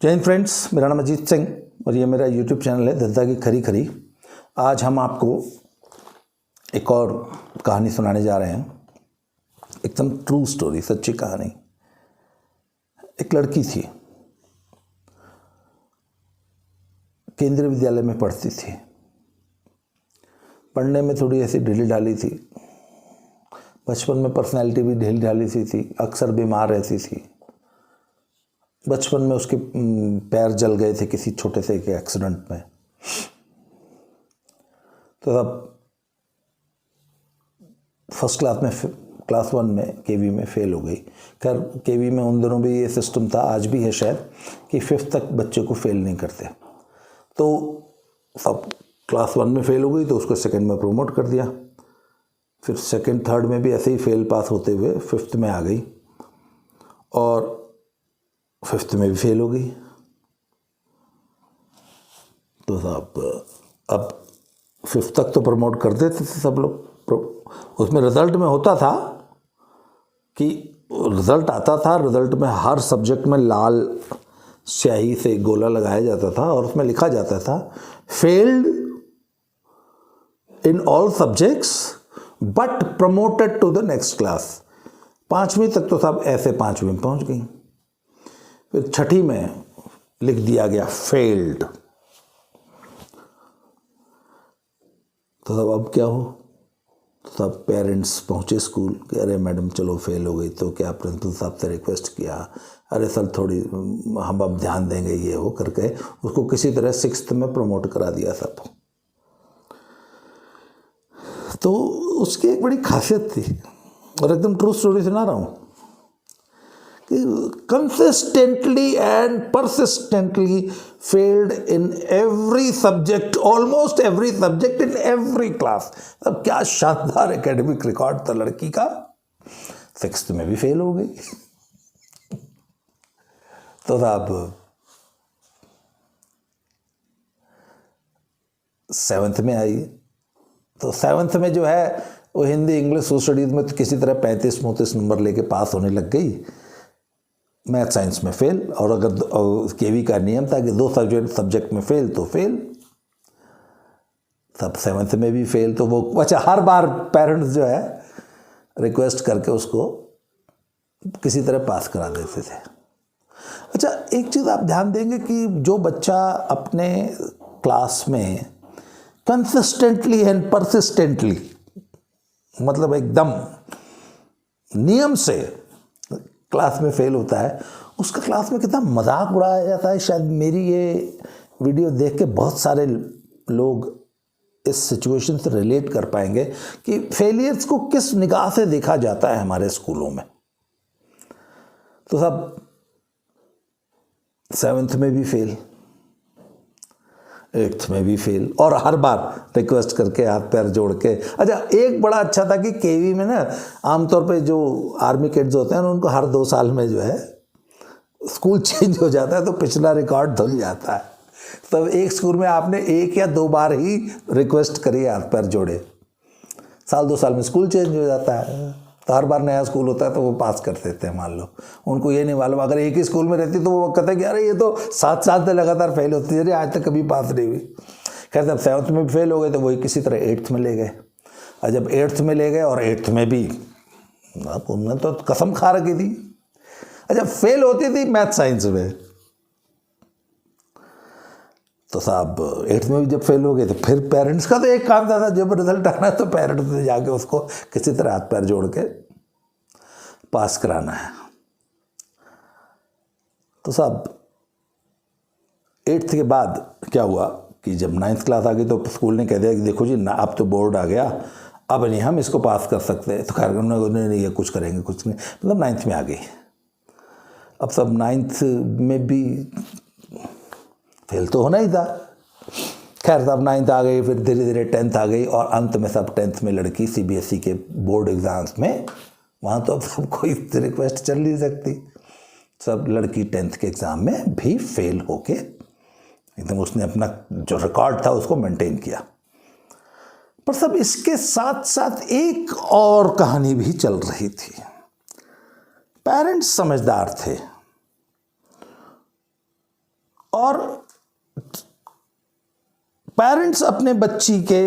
जय हिंद फ्रेंड्स, मेरा नाम अजीत सिंह और ये मेरा यूट्यूब चैनल है दद्दा की खरी खरी। आज हम आपको एक और कहानी सुनाने जा रहे हैं, एकदम ट्रू स्टोरी, सच्ची कहानी। एक लड़की थी, केंद्रीय विद्यालय में पढ़ती थी। पढ़ने में थोड़ी ऐसी ढीली ढाली थी, बचपन में पर्सनैलिटी भी ढीली ढाली सी थी, अक्सर बीमार रहती थी। बचपन में उसके पैर जल गए थे किसी छोटे से के एक्सीडेंट में, तो अब फर्स्ट क्लास 1 में केवी में फेल हो गई। खैर केवी में उन दिनों भी ये सिस्टम था, आज भी है शायद, कि 5th तक बच्चे को फेल नहीं करते। तो अब क्लास 1 में फेल हो गई तो उसको 2nd में प्रमोट कर दिया। फिर 2nd 3rd में भी ऐसे ही फेल पास होते हुए 5th में आ गई और 5th में भी फेल हो गई। तो अब 5th तक तो प्रमोट कर देते थे सब लोग। उसमें रिजल्ट में होता था कि रिजल्ट आता था, रिजल्ट में हर सब्जेक्ट में लाल स्याही से गोला लगाया जाता था और उसमें लिखा जाता था failed in all subjects but promoted to the next class. 5वीं तक तो सब ऐसे 5वीं में पहुंच गई। फिर 6ठी में लिख दिया गया फेल्ड। तो तब अब क्या हो, तो तब पेरेंट्स पहुंचे स्कूल कि अरे मैडम चलो फेल हो गई तो क्या प्रिंसिपल साहब से रिक्वेस्ट किया, अरे सर थोड़ी हम अब ध्यान देंगे, ये हो करके उसको किसी तरह 6th में प्रमोट करा दिया सब। तो उसकी एक बड़ी खासियत थी और एकदम ट्रू स्टोरी सुना रहा हूँ। consistently and persistently failed in every subject, almost every subject in every class। अब क्या शानदार एकेडमिक रिकॉर्ड था लड़की का। 6th में भी फेल हो गई तो अब 7th में आई। तो 7th में जो है वो हिंदी इंग्लिश सोशल स्टडीज में तो किसी तरह 35-39 नंबर लेके पास होने लग गई। मैथ साइंस में फेल, और अगर केवी का नियम था कि 2 सब्जेक्ट में फेल तो फेल। तब 7th में भी फेल। तो वो अच्छा हर बार पेरेंट्स जो है रिक्वेस्ट करके उसको किसी तरह पास करा देते थे। अच्छा एक चीज़ आप ध्यान देंगे कि जो बच्चा अपने क्लास में कंसिस्टेंटली एंड परसिस्टेंटली, मतलब एकदम नियम से क्लास में फेल होता है, उसका क्लास में कितना मजाक उड़ाया जाता है। शायद मेरी ये वीडियो देख के बहुत सारे लोग इस सिचुएशन से रिलेट कर पाएंगे कि फेलियर्स को किस निगाह से देखा जाता है हमारे स्कूलों में। तो सब 7th में भी फेल, 8th में भी फेल, और हर बार रिक्वेस्ट करके हाथ पैर जोड़ के। अच्छा एक बड़ा अच्छा था कि केवी में ना आमतौर पे जो आर्मी कैडेट्स होते हैं उनको हर 2 साल में जो है स्कूल चेंज हो जाता है तो पिछला रिकॉर्ड धुल जाता है। तब एक स्कूल में आपने 1 या 2 बार ही रिक्वेस्ट करी, हाथ पैर जोड़े, साल 2 साल में स्कूल चेंज हो जाता है। तो हर बार नया स्कूल होता है तो वो पास कर देते हैं। मान लो उनको ये नहीं मालूम, अगर एक ही स्कूल में रहती तो वो कहते कि अरे ये तो 7 साल से लगातार फेल होती है, आज तक कभी पास नहीं हुई। खैर जब 7th में फेल हो गए तो वही किसी तरह 8th में ले गए। और जब 8th में ले गए और 8th में भी अब उन्होंने तो कसम खा रखी थी। अच्छा फेल होती थी मैथ साइंस में, तो साहब 8th में भी जब फेल हो गए तो फिर पेरेंट्स का तो एक काम था, जब रिजल्ट आना है तो पेरेंट्स ने जाके उसको किसी तरह हाथ पैर जोड़ के पास कराना है। तो साहब 8th के बाद क्या हुआ कि जब 9th क्लास आ गई तो स्कूल ने कह दिया कि देखो जी ना, अब तो बोर्ड आ गया, अब नहीं हम इसको पास कर सकते। तो कार्यक्रम ने नहीं ये कुछ करेंगे, कुछ नहीं, मतलब 9th में आ गई। अब सब 9th में भी फेल तो होना ही था। खैर तब 9th आ गई, फिर धीरे धीरे 10th आ गई और अंत में सब 10th में लड़की CBSE के बोर्ड एग्ज़ाम्स में, वहाँ तो अब सब कोई रिक्वेस्ट चल नहीं सकती, सब लड़की 10th के एग्ज़ाम में भी फेल होके एकदम उसने अपना जो रिकॉर्ड था उसको मेंटेन किया। पर सब इसके साथ साथ एक और कहानी भी चल रही थी। पेरेंट्स समझदार थे, पेरेंट्स अपने बच्ची के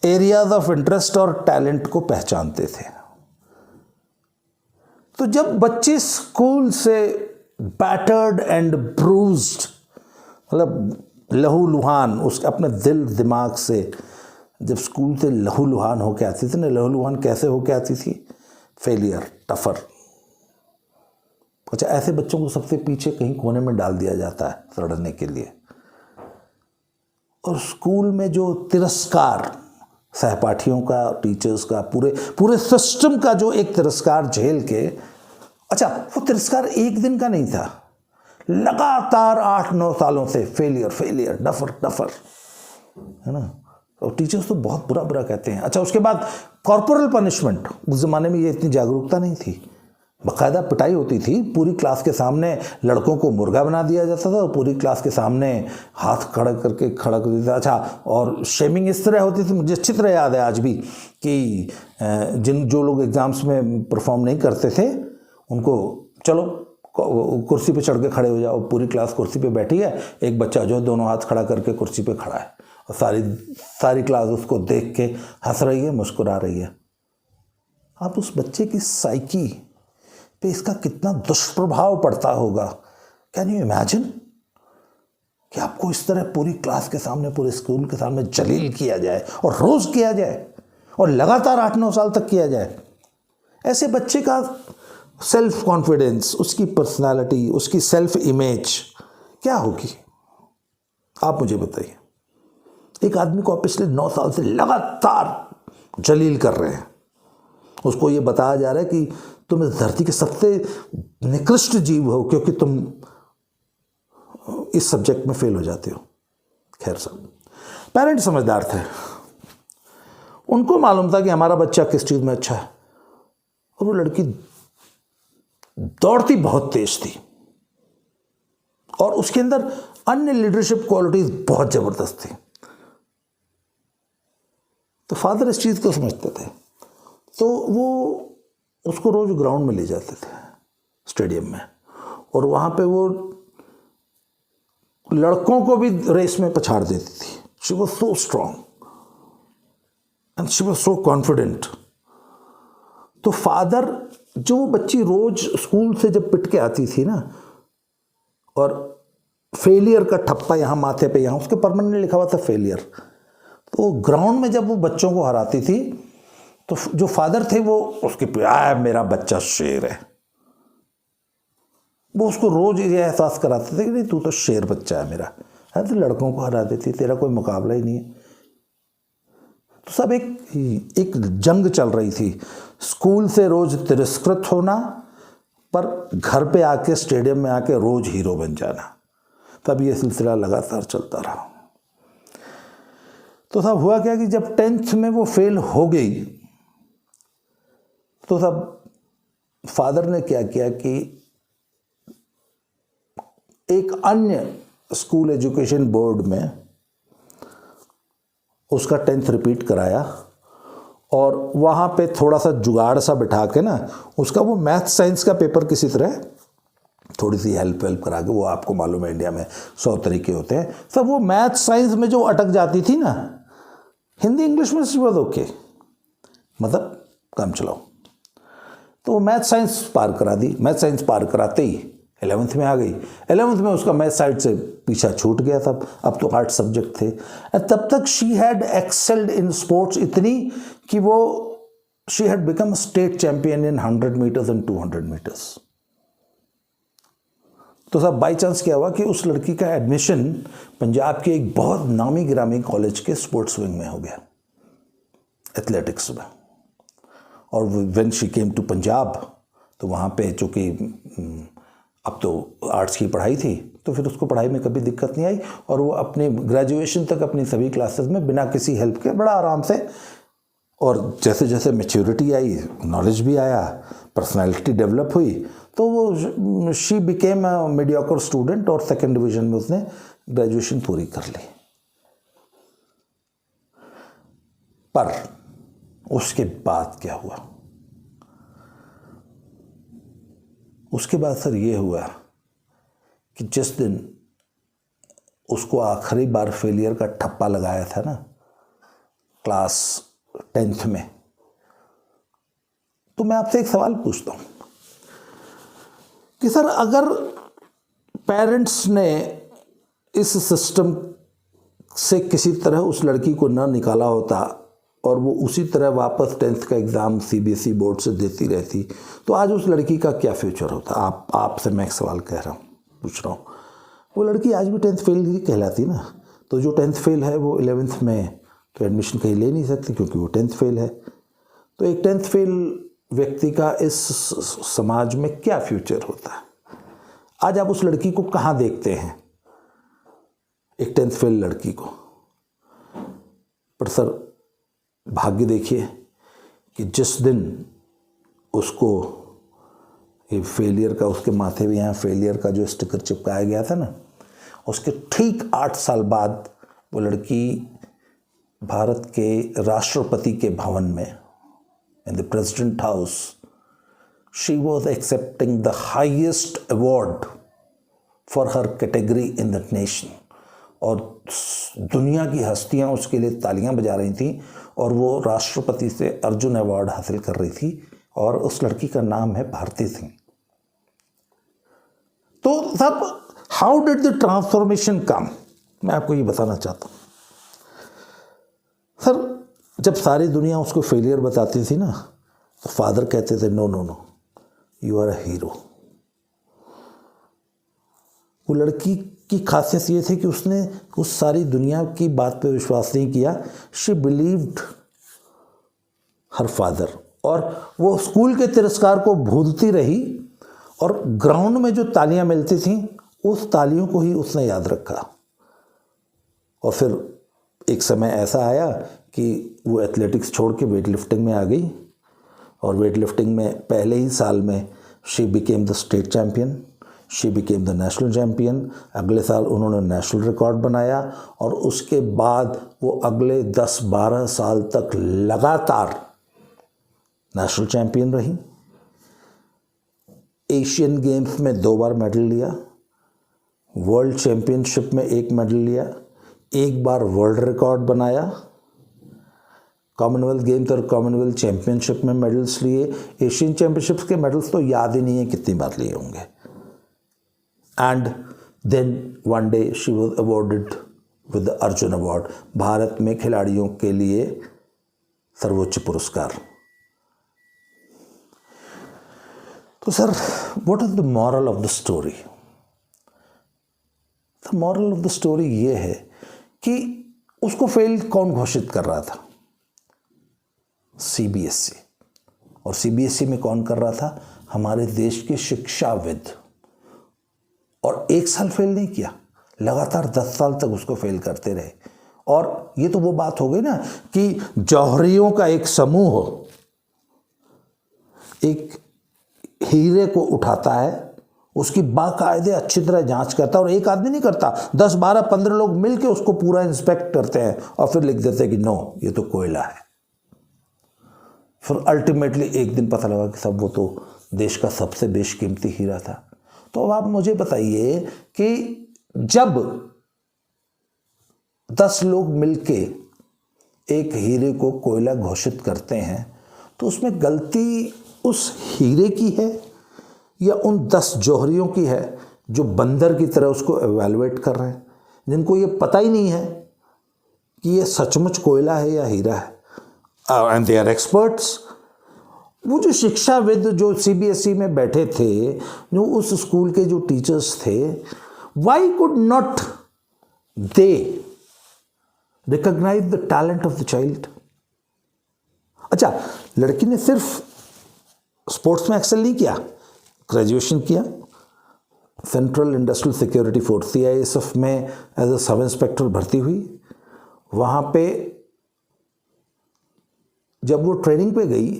एरियाज ऑफ इंटरेस्ट और टैलेंट को पहचानते थे। तो जब बच्चे स्कूल से बैटर्ड एंड ब्रूज्ड, मतलब लहूलुहान, उसके अपने दिल दिमाग से जब स्कूल से लहूलुहान होके आती थी ना, लहूलुहान कैसे होके आती थी? Failure, tougher. अच्छा, ऐसे बच्चों को सबसे पीछे कहीं कोने में डाल दिया जाता है सड़ने के लिए। और स्कूल में जो तिरस्कार, सहपाठियों का, टीचर्स का, पूरे सिस्टम का जो एक तिरस्कार झेल के, अच्छा वो तिरस्कार एक दिन का नहीं था, लगातार 8-9 सालों से फेलियर फेलियर, डफर, है ना। और टीचर्स तो बहुत बुरा कहते हैं। अच्छा, उसके बाद कॉर्पोरल पनिशमेंट। उस ज़माने में ये इतनी जागरूकता नहीं थी, बाकायदा पिटाई होती थी पूरी क्लास के सामने। लड़कों को मुर्गा बना दिया जाता था और पूरी क्लास के सामने हाथ खड़ा करके खड़ा कर देता। अच्छा, और शेमिंग इस तरह होती थी, मुझे अच्छी तरह याद है आज भी, कि जो लोग एग्ज़ाम्स में परफॉर्म नहीं करते थे उनको, चलो कुर्सी पे चढ़ के खड़े हो जाओ। पूरी क्लास कुर्सी पे बैठी है, एक बच्चा जो दोनों हाथ खड़ा करके कुर्सी पे खड़ा है और सारी क्लास उसको देख के हंस रही है, मुस्कुरा रही है। आप उस बच्चे की साइकी पे इसका कितना दुष्प्रभाव पड़ता होगा। कैन यू इमेजिन कि आपको इस तरह पूरी क्लास के सामने, पूरे स्कूल के सामने जलील किया जाए, और रोज़ किया जाए, और लगातार 8-9 साल तक किया जाए। ऐसे बच्चे का सेल्फ कॉन्फिडेंस, उसकी पर्सनालिटी, उसकी सेल्फ इमेज क्या होगी? आप मुझे बताइए। एक आदमी को आप पिछले 9 साल से लगातार जलील कर रहे हैं, उसको ये बताया जा रहा है कि तुम इस धरती के सबसे निकृष्ट जीव हो क्योंकि तुम इस सब्जेक्ट में फेल हो जाते हो। खैर सब पेरेंट्स समझदार थे, उनको मालूम था कि हमारा बच्चा किस चीज़ में अच्छा है। और वो लड़की दौड़ती बहुत तेज थी और उसके अंदर अन्य लीडरशिप क्वालिटीज बहुत ज़बरदस्त थी। तो फादर इस चीज़ को समझते थे, तो वो उसको रोज़ ग्राउंड में ले जाते थे, स्टेडियम में, और वहाँ पे वो लड़कों को भी रेस में पछाड़ देती थी। She was so strong and she was so confident. तो फादर, जो बच्ची रोज स्कूल से जब पिट के आती थी ना, और फेलियर का ठप्पा यहाँ माथे पे, यहाँ उसके परमानेंट लिखा हुआ था फेलियर, तो ग्राउंड में जब वो बच्चों को हराती थी तो जो फादर थे वो उसके मेरा बच्चा शेर है, वो उसको रोज ये एहसास कराते थे कि नहीं तू तो शेर बच्चा है मेरा, है तो लड़कों को हरा देती, तेरा कोई मुकाबला ही नहीं है। तो सब एक जंग चल रही थी, स्कूल से रोज तिरस्कृत होना, पर घर पे आके, स्टेडियम में आके रोज हीरो बन जाना। तब ये सिलसिला लगातार चलता रहा। तो तब हुआ क्या कि जब 10th में वो फेल हो गई, तो तब फादर ने क्या किया कि एक अन्य स्कूल एजुकेशन बोर्ड में उसका 10th रिपीट कराया, और वहाँ पे थोड़ा सा जुगाड़ सा बिठा के ना, उसका वो मैथ साइंस का पेपर किसी तरह थोड़ी सी हेल्प करा के, वो आपको मालूम है इंडिया में 100 तरीके होते हैं, सब वो मैथ साइंस में जो अटक जाती थी ना, हिंदी इंग्लिश में शी वाज ओके, मतलब काम चलाओ। तो वो मैथ साइंस पार करा दी। मैथ साइंस पार कराते ही 11th में आ गई। 11th में उसका मैथ साइड से पीछा छूट गया था, अब तो आर्ट सब्जेक्ट थे। तब तक she had excelled in sports इतनी कि वो she had become state champion in 100 metres and 200 metres. तो सब बाई चांस क्या हुआ कि उस लड़की का एडमिशन पंजाब के एक बहुत नामी गिरामी कॉलेज के स्पोर्ट्स विंग में हो गया, एथलेटिक्स में। और when she came to Punjab, तो वहाँ पे चूँकि अब तो आर्ट्स की पढ़ाई थी, तो फिर उसको पढ़ाई में कभी दिक्कत नहीं आई, और वो अपने ग्रेजुएशन तक अपनी सभी क्लासेस में बिना किसी हेल्प के बड़ा आराम से, और जैसे जैसे मैच्योरिटी आई, नॉलेज भी आया, पर्सनालिटी डेवलप हुई, तो वो she became a mediocre student, और 2nd डिवीज़न में उसने ग्रेजुएशन पूरी कर ली। पर उसके बाद क्या हुआ? उसके बाद सर ये हुआ कि जिस दिन उसको आखिरी बार फेलियर का ठप्पा लगाया था ना क्लास 10th में, तो मैं आपसे एक सवाल पूछता हूँ कि सर अगर पेरेंट्स ने इस सिस्टम से किसी तरह उस लड़की को ना निकाला होता और वो उसी तरह वापस 10th का एग्ज़ाम CBSE बोर्ड से देती रहती, तो आज उस लड़की का क्या फ्यूचर होता? आपसे मैं एक सवाल पूछ रहा हूँ। वो लड़की आज भी 10th फेल ही कहलाती ना। तो जो 10th फेल है वो 11th में तो एडमिशन कहीं ले नहीं सकती क्योंकि वो 10th फेल है। तो एक 10th फेल व्यक्ति का इस समाज में क्या फ्यूचर होता है? आज आप उस लड़की को कहाँ देखते हैं, एक 10th फेल लड़की को? पर सर भाग्य देखिए कि जिस दिन उसको ये फेलियर का, उसके माथे भी यहाँ फेलियर का जो स्टिकर चिपकाया गया था ना, उसके ठीक 8 साल बाद वो लड़की भारत के राष्ट्रपति के भवन में, in the president house, she was accepting the highest award for her category in the nation, और दुनिया की हस्तियां उसके लिए तालियां बजा रही थी और वो राष्ट्रपति से अर्जुन अवार्ड हासिल कर रही थी, और उस लड़की का नाम है भारती सिंह। तो सब हाउ डिड द ट्रांसफॉर्मेशन कम, मैं आपको ये बताना चाहता हूँ। सर जब सारी दुनिया उसको फेलियर बताती थी ना, तो फादर कहते थे no no no, you are a hero. वो लड़की की खासियत ये थी कि उसने उस सारी दुनिया की बात पे विश्वास नहीं किया। शी बिलीव्ड हर फादर, और वो स्कूल के तिरस्कार को भूलती रही, और ग्राउंड में जो तालियां मिलती थीं उस तालियों को ही उसने याद रखा। और फिर एक समय ऐसा आया कि वो एथलेटिक्स छोड़ के वेट लिफ्टिंग में आ गई, और वेट लिफ्टिंग में पहले ही साल में she became the state champion, she became the national champion. अगले साल उन्होंने नेशनल रिकॉर्ड बनाया, और उसके बाद वो अगले 10-12 साल तक लगातार नेशनल चैम्पियन रही। एशियन गेम्स में 2 बार मेडल लिया, वर्ल्ड चैम्पियनशिप में 1 मेडल लिया, 1 बार वर्ल्ड रिकॉर्ड बनाया, कॉमनवेल्थ गेम्स और कॉमनवेल्थ चैम्पियनशिप में मेडल्स लिए। एशियन चैम्पियनशिप्स के मेडल्स तो याद ही नहीं है कितनी बार लिए होंगे। And then one day she was awarded with the Arjuna award, Bharat में खिलाड़ियों के लिए सर्वोच्च पुरस्कार। तो sir what is the moral of the story? The moral of the story ये है कि उसको फेल कौन घोषित कर रहा था? CBSE। और CBSE में कौन कर रहा था? हमारे देश के शिक्षाविद। और 1 साल फेल नहीं किया, लगातार 10 साल तक उसको फेल करते रहे। और ये तो वो बात हो गई ना कि जौहरियों का एक समूह एक हीरे को उठाता है, उसकी बाकायदे अच्छी तरह जांच करता है, और एक आदमी नहीं करता, 10, 12, 15 लोग मिलके उसको पूरा इंस्पेक्ट करते हैं और फिर लिख देते हैं कि नो ये तो कोयला है। फिर अल्टीमेटली एक दिन पता लगा कि सब वो तो देश का सबसे बेशकीमती हीरा था। तो अब आप मुझे बताइए कि जब 10 लोग मिलके एक हीरे को कोयला घोषित करते हैं, तो उसमें गलती उस हीरे की है या उन 10 जौहरियों की है जो बंदर की तरह उसको एवेलुएट कर रहे हैं, जिनको ये पता ही नहीं है कि ये सचमुच कोयला है या हीरा है? And they are experts. वो जो शिक्षाविद जो CBSE में बैठे थे, जो उस स्कूल के जो टीचर्स थे, why could not they recognise the talent of the child? अच्छा, लड़की ने सिर्फ स्पोर्ट्स में एक्सेल नहीं किया, ग्रेजुएशन किया, central industrial security force CISF में एज अ सब इंस्पेक्टर भर्ती हुई। वहाँ पे जब वो ट्रेनिंग पे गई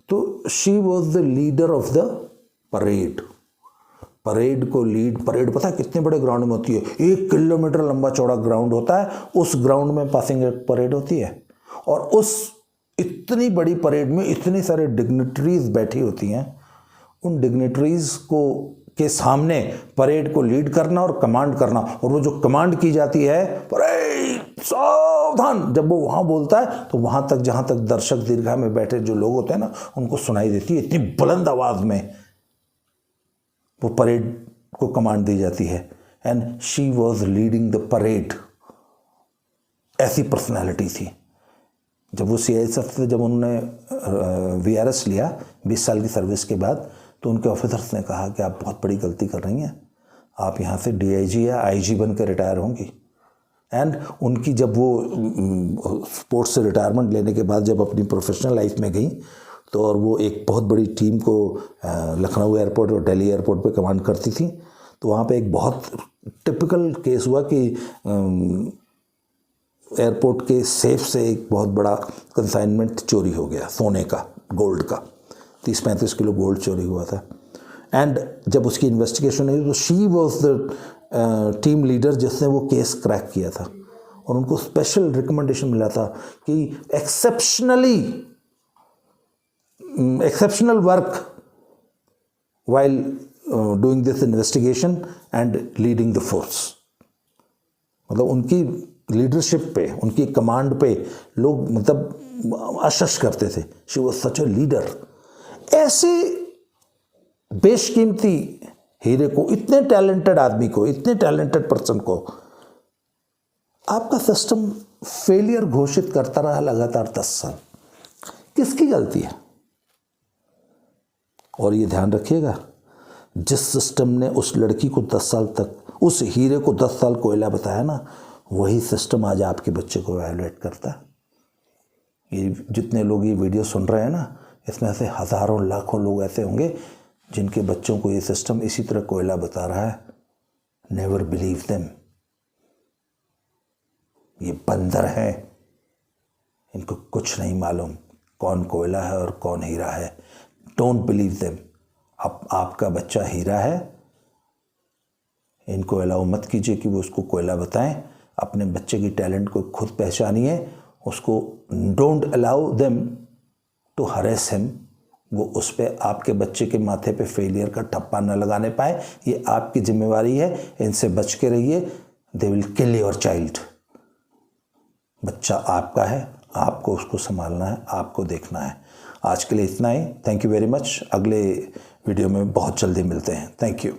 तो she was the leader of the parade. Parade को लीड, परेड पता है कितने बड़े ग्राउंड में होती है? 1 किलोमीटर लंबा चौड़ा ग्राउंड होता है, उस ग्राउंड में पासिंग परेड होती है, और उस इतनी बड़ी परेड में इतने सारे डिग्निटरीज बैठी होती हैं। उन डिग्निटरीज को के सामने परेड को लीड करना और कमांड करना, और वो जो कमांड की जाती है परेड सावधान, जब वो वहाँ बोलता है तो वहाँ तक जहाँ तक दर्शक दीर्घा में बैठे जो लोग होते हैं ना उनको सुनाई देती है, इतनी बुलंद आवाज़ में वो परेड को कमांड दी जाती है। And she was leading the parade, ऐसी पर्सनैलिटी थी। जब वो CISF से जब उन्होंने VRS लिया 20 साल की सर्विस के बाद, तो उनके ऑफिसर्स ने कहा कि आप बहुत बड़ी गलती कर रही हैं, आप यहाँ से DIG या IG बन के रिटायर होंगी। एंड उनकी जब वो स्पोर्ट्स से रिटायरमेंट लेने के बाद जब अपनी प्रोफेशनल लाइफ में गई, तो और वो एक बहुत बड़ी टीम को लखनऊ एयरपोर्ट और दिल्ली एयरपोर्ट पे कमांड करती थी, तो वहाँ पे एक बहुत टिपिकल केस हुआ कि एयरपोर्ट के सेफ से एक बहुत बड़ा कंसाइनमेंट चोरी हो गया, सोने का, गोल्ड का, 30-35 किलो गोल्ड चोरी हुआ था। एंड जब उसकी इन्वेस्टिगेशन हुई तो she was the team leader जिसने वो केस क्रैक किया था, और उनको स्पेशल रिकमेंडेशन मिला था कि exceptional work while doing this investigation and leading the force. मतलब उनकी लीडरशिप पे, उनकी कमांड पे लोग मतलब आश्चर्य करते थे। She was such a leader. ऐसे बेशकीमती हीरे को, इतने टैलेंटेड आदमी को, इतने टैलेंटेड पर्सन को आपका सिस्टम फेलियर घोषित करता रहा लगातार 10 साल। किसकी गलती है? और ये ध्यान रखिएगा, जिस सिस्टम ने उस लड़की को 10 साल तक, उस हीरे को 10 साल कोयला बताया ना, वही सिस्टम आज आपके बच्चे को वैल्यूएट करता है। ये जितने लोग ये वीडियो सुन रहे हैं ना, इसमें से हज़ारों लाखों लोग ऐसे होंगे जिनके बच्चों को ये सिस्टम इसी तरह कोयला बता रहा है। Never believe them. ये बंदर हैं, इनको कुछ नहीं मालूम कौन कोयला है और कौन हीरा है। Don't believe them. अब आपका बच्चा हीरा है, इनको अलाउ मत कीजिए कि वो उसको कोयला बताएं। अपने बच्चे की टैलेंट को खुद पहचानिए, उसको डोंट अलाउ देम टू हरेस हिम। वो उस पर आपके बच्चे के माथे पे फेलियर का ठप्पा न लगाने पाए, ये आपकी जिम्मेवारी है। इनसे बच के रहिए, they will kill your child. बच्चा आपका है, आपको उसको संभालना है, आपको देखना है। आज के लिए इतना ही। Thank you very much. अगले वीडियो में बहुत जल्दी मिलते हैं। Thank you.